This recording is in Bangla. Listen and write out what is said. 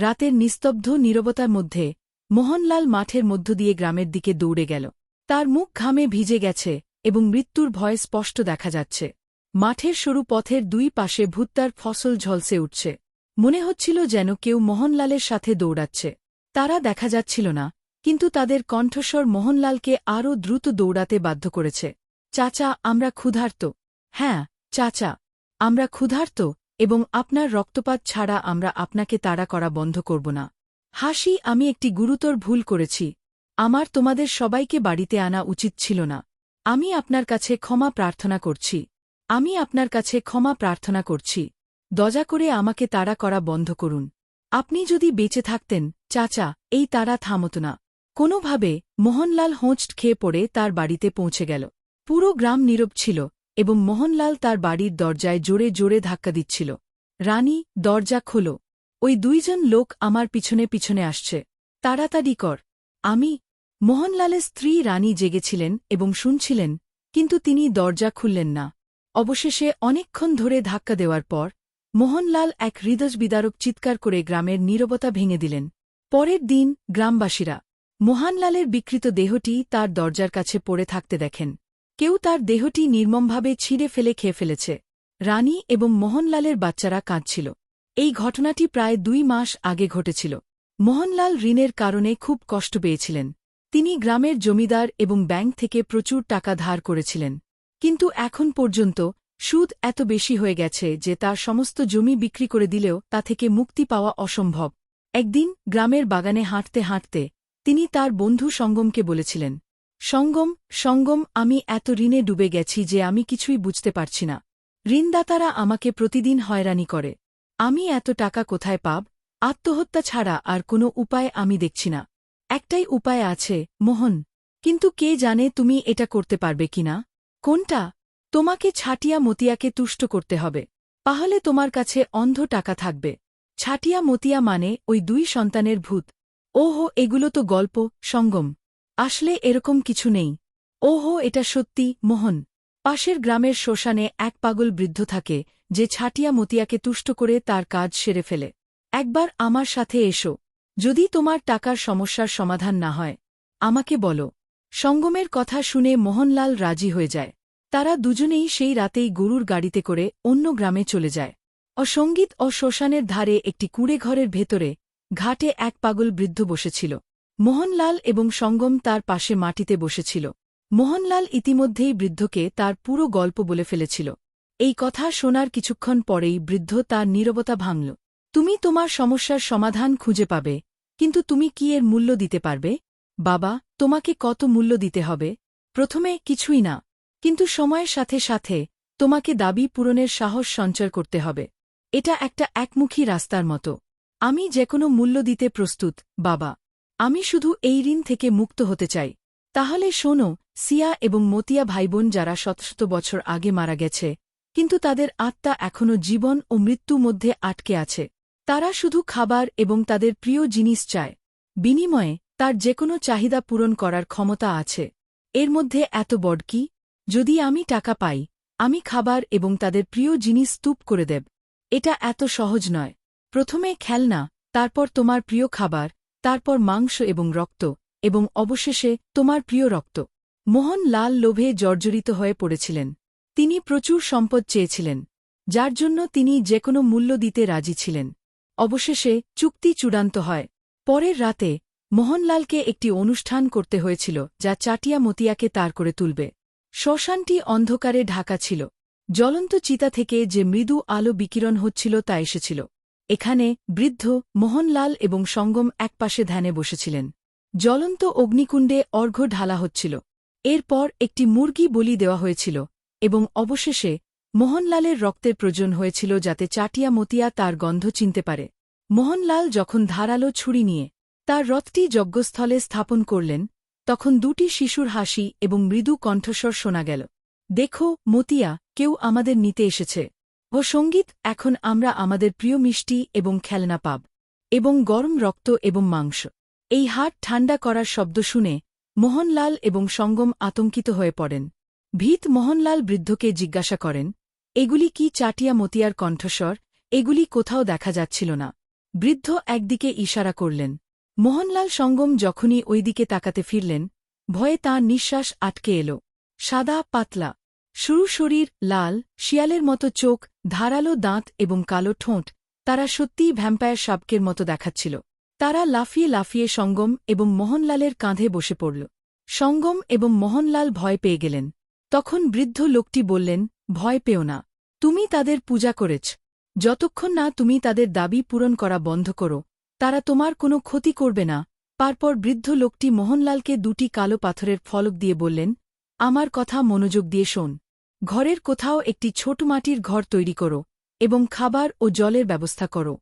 রাতের নিস্তব্ধ নীরবতার মধ্যে মোহনলাল মাঠের মধ্য দিয়ে গ্রামের দিকে দৌড়ে গেল। তার মুখ ঘামে ভিজে গেছে এবং মৃত্যুর ভয় স্পষ্ট দেখা যাচ্ছে। মাঠের সরু পথের দুই পাশে ভুট্টার ফসল ঝলসে উঠছে। মনে হচ্ছিল যেন কেউ মোহনলালের সাথে দৌড়াচ্ছে। তারা দেখা যাচ্ছিল না, কিন্তু তাদের কণ্ঠস্বর মোহনলালকে আরও দ্রুত দৌড়াতে বাধ্য করেছে। চাচা, আমরা ক্ষুধার্ত। হ্যাঁ, চাচা, আমরা ক্ষুধার্ত, এবং আপনার রক্তপাত ছাড়া আমরা আপনাকে তাড়া করা বন্ধ করব না। হাসি, আমি একটি গুরুতর ভুল করেছি। আমার তোমাদের সবাইকে বাড়িতে আনা উচিত ছিল না। আমি আপনার কাছে ক্ষমা প্রার্থনা করছি। আমি আপনার কাছে ক্ষমা প্রার্থনা করছি। দয়া করে আমাকে তাড়া করা বন্ধ করুন। আপনি যদি বেঁচে থাকতেন, চাচা, এই তাড়া থামত না। কোনোভাবে মোহনলাল হোঁচট খেয়ে পড়ে তার বাড়িতে পৌঁছে গেল। পুরো গ্রাম নীরব ছিল, এবং মোহনলাল তার বাড়ির দরজায় জোরে জোরে ধাক্কা দিচ্ছিল। রানী, দরজা খোলো। ওই দুইজন লোক আমার পিছনে পিছনে আসছে। তাড়াতাড়ি কর। আমি। মোহনলালের স্ত্রী রানী জেগেছিলেন এবং শুনছিলেন, কিন্তু তিনি দরজা খুললেন না। অবশেষে অনেকক্ষণ ধরে ধাক্কা দেওয়ার পর মোহনলাল এক হৃদয়বিদারক চিৎকার করে গ্রামের নীরবতা ভেঙে দিলেন। পরের দিন গ্রামবাসীরা মোহনলালের বিকৃত দেহটি তার দরজার কাছে পড়ে থাকতে দেখেন। কেউ তার দেহটি নির্মমভাবে ছিঁড়ে ফেলে খেয়ে ফেলেছে। রানী এবং মোহনলালের বাচ্চারা কাঁদছিল। এই ঘটনাটি প্রায় 2 মাস আগে ঘটেছিল। মোহনলাল ঋণের কারণে খুব কষ্ট পেয়েছিলেন। তিনি গ্রামের জমিদার এবং ব্যাংক থেকে প্রচুর টাকা ধার করেছিলেন। কিন্তু এখন পর্যন্ত সুদ এত বেশি হয়ে গেছে যে তার সমস্ত জমি বিক্রি করে দিলেও তা থেকে মুক্তি পাওয়া অসম্ভব। একদিন গ্রামের বাগানে হাঁটতে হাঁটতে তিনি তার বন্ধু সঙ্গমকে বলেছিলেন, সঙ্গম, আমি এত ঋণে ডুবে গেছি যে আমি কিছুই বুঝতে পারছি না। ঋণদাতারা আমাকে প্রতিদিন হয়রানি করে। আমি এত টাকা কোথায় পাব? আত্মহত্যা ছাড়া আর কোনো উপায় আমি দেখছি না। একটাই উপায় আছে, মোহন। কিন্তু কে জানে তুমি এটা করতে পারবে কিনা? কোনটা? তোমাকে ছাটিয়া মতিয়াকে তুষ্ট করতে হবে। তাহলে তোমার কাছে অন্ধ টাকা থাকবে। ছাটিয়া মতিয়া মানে ওই 2 সন্তানের ভূত। ওহো, এগুলো তো গল্প, সঙ্গম। আসলে এরকম কিছু নেই। ওহো, এটা সত্যি, মোহন। পাশের গ্রামের শ্মশানে এক পাগল বৃদ্ধ থাকে, যে ছাটিয়া মতিয়াকে তুষ্ট করে তার কাজ সেরে ফেলে। একবার আমার সাথে এসো। যদি তোমার টাকার সমস্যার সমাধান না হয়, আমাকে বলো। সঙ্গমের কথা শুনে মোহনলাল রাজি হয়ে যায়। তারা দুজনেই সেই রাতেই গরুর গাড়িতে করে অন্য গ্রামে চলে যায়। সঙ্গীত ও শ্মশানের ধারে একটি কুঁড়েঘরের ভেতরে ঘাটে এক পাগল বৃদ্ধ বসেছিল। মোহনলাল এবং সঙ্গম তার পাশে মাটিতে বসেছিল। মোহনলাল ইতিমধ্যেই বৃদ্ধকে তার পুরো গল্প বলে ফেলেছিল। এই কথা শোনার কিছুক্ষণ পরেই বৃদ্ধ তার নীরবতা ভাঙল। তুমি তোমার সমস্যার সমাধান খুঁজে পাবে, কিন্তু তুমি কি এর মূল্য দিতে পারবে? বাবা, তোমাকে কত মূল্য দিতে হবে? প্রথমে কিছুই না, কিন্তু সময়ের সাথে সাথে তোমাকে দাবি পূরণের সাহস সঞ্চয় করতে হবে। এটা একটা একমুখী রাস্তার মতো। আমি যেকোনো মূল্য দিতে প্রস্তুত, বাবা। আমি শুধু এই ঋণ থেকে মুক্ত হতে চাই। তাহলে শোনো, সিয়া এবং মতিয়া ভাইবোন যারা শত শত বছর আগে মারা গেছে, কিন্তু তাদের আত্মা এখনও জীবন ও মৃত্যু মধ্যে আটকে আছে। তারা শুধু খাবার এবং তাদের প্রিয় জিনিস চায়। বিনিময়ে তার যেকোনো চাহিদা পূরণ করার ক্ষমতা আছে। এর মধ্যে এত বড় কি? যদি আমি টাকা পাই, আমি খাবার এবং তাদের প্রিয় জিনিস স্তূপ করে দেব। এটা এত সহজ নয়। প্রথমে খেলনা, তারপর তোমার প্রিয় খাবার, তারপর মাংস এবং রক্ত, এবং অবশেষে তোমার প্রিয় রক্ত। মোহন লাল লোভে জর্জরিত হয়ে পড়েছিলেন। তিনি প্রচুর সম্পদ চেয়েছিলেন, যার জন্য তিনি যেকোনো মূল্য দিতে রাজি ছিলেন। অবশেষে চুক্তি চূড়ান্ত হয়। পরের রাতে মোহনলালকে একটি অনুষ্ঠান করতে হয়েছিল যা চাটিয়া মতিয়াকে তার করে তুলবে। শ্মশানটি অন্ধকারে ঢাকা ছিল। জ্বলন্ত চিতা থেকে যে মৃদু আলো বিকিরণ হচ্ছিল তা এসেছিল। এখানে বৃদ্ধ, মোহনলাল এবং সঙ্গম একপাশে ধ্যানে বসেছিলেন। জ্বলন্ত অগ্নিকুণ্ডে অর্ঘ্য ঢালা হচ্ছিল। এরপর একটি মুরগি বলি দেওয়া হয়েছিল, এবং অবশেষে মোহনলালের রক্তের প্রয়োজন হয়েছিল যাতে চাটিয়া মতিয়া তার গন্ধ চিনতে পারে। মোহনলাল যখন ধারালো ছুরি নিয়ে তার রথটি যজ্ঞস্থলে স্থাপন করলেন, তখন 2টি শিশুর হাসি এবং মৃদু কণ্ঠস্বর শোনা গেল। দেখো, মতিয়া, কেউ আমাদের নিতে এসেছে। ও সঙ্গীত, এখন আমরা আমাদের প্রিয় মিষ্টি এবং খেলনা পাব, এবং গরম রক্ত এবং মাংস। এই হাট ঠান্ডা করার শব্দ শুনে মোহনলাল এবং সঙ্গম আতঙ্কিত হয়ে পড়েন। ভীত মোহনলাল বৃদ্ধকে জিজ্ঞাসা করেন, এগুলি কি চাটিয়া মতিয়ার কণ্ঠস্বর? এগুলি কোথাও দেখা যাচ্ছিল না। বৃদ্ধ একদিকে ইশারা করলেন। মোহনলাল সঙ্গম যখনই ওই দিকে তাকাতে ফিরলেন, ভয়ে তাঁর নিঃশ্বাস আটকে এল। সাদা, পাতলা, সরু শরীর, লাল, শিয়ালের মতো চোখ, ধারালো দাঁত এবং কালো ঠোঁট, তারা সত্যিই ভ্যাম্পায়ার সাপকের মতো দেখাচ্ছিল। তারা লাফিয়ে লাফিয়ে সঙ্গম এবং মোহনলালের কাঁধে বসে পড়ল। সঙ্গম এবং মোহনলাল ভয় পেয়ে গেলেন। তখন বৃদ্ধ লোকটি বললেন, ভয় পেও না। তুমি তাদের পূজা করেছ। যতক্ষণ না তুমি তাদের দাবি পূরণ করা বন্ধ করো, তারা তোমার কোনো ক্ষতি করবে না। তারপর বৃদ্ধ লোকটি মোহনলালকে দুটি কালো পাথরের ফলক দিয়ে বললেন, আমার কথা মনোযোগ দিয়ে শোন। ঘরের কোথাও একটি ছোট মাটির ঘর তৈরি করো এবং খাবার ও জলের ব্যবস্থা করো।